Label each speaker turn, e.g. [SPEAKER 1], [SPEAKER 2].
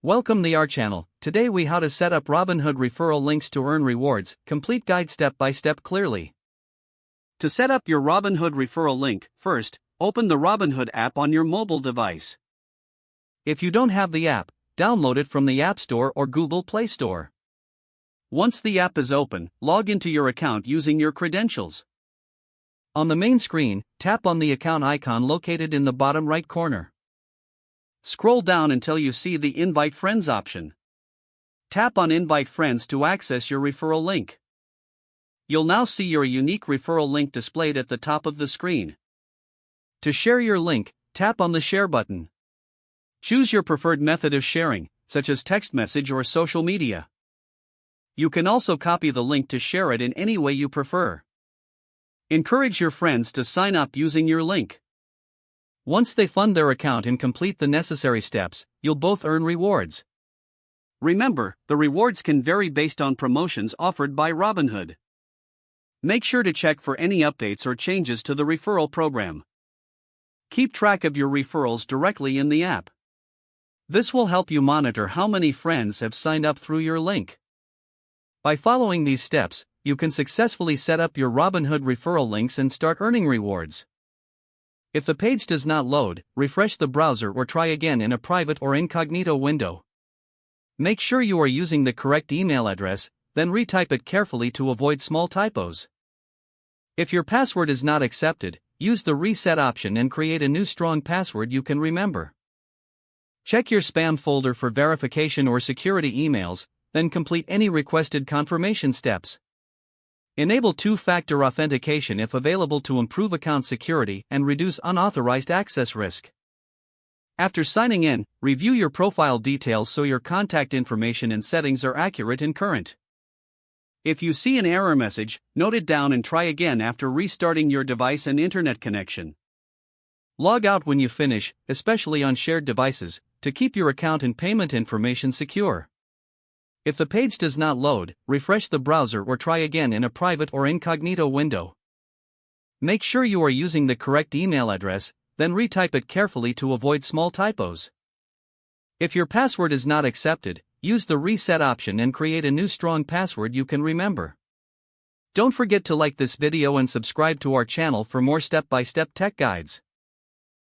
[SPEAKER 1] Welcome to our channel. Today we how to set up Robinhood referral links to earn rewards, complete guide step by step clearly. To set up your Robinhood referral link, first, open the Robinhood app on your mobile device. If you don't have the app, download it from the App Store or Google Play Store. Once the app is open, log into your account using your credentials. On the main screen, tap on the account icon located in the bottom right corner. Scroll down until you see the Invite Friends option. Tap on Invite Friends to access your referral link. You'll now see your unique referral link displayed at the top of the screen. To share your link, tap on the Share button. Choose your preferred method of sharing, such as text message or social media. You can also copy the link to share it in any way you prefer. Encourage your friends to sign up using your link. Once they fund their account and complete the necessary steps, you'll both earn rewards. Remember, the rewards can vary based on promotions offered by Robinhood. Make sure to check for any updates or changes to the referral program. Keep track of your referrals directly in the app. This will help you monitor how many friends have signed up through your link. By following these steps, you can successfully set up your Robinhood referral links and start earning rewards. If the page does not load, refresh the browser or try again in a private or incognito window. Make sure you are using the correct email address, then retype it carefully to avoid small typos. If your password is not accepted, use the reset option and create a new strong password you can remember. Check your spam folder for verification or security emails, then complete any requested confirmation steps. Enable two-factor authentication if available to improve account security and reduce unauthorized access risk. After signing in, review your profile details so your contact information and settings are accurate and current. If you see an error message, note it down and try again after restarting your device and internet connection. Log out when you finish, especially on shared devices, to keep your account and payment information secure. If the page does not load, refresh the browser or try again in a private or incognito window. Make sure you are using the correct email address, then retype it carefully to avoid small typos. If your password is not accepted, use the reset option and create a new strong password you can remember. Don't forget to like this video and subscribe to our channel for more step-by-step tech guides.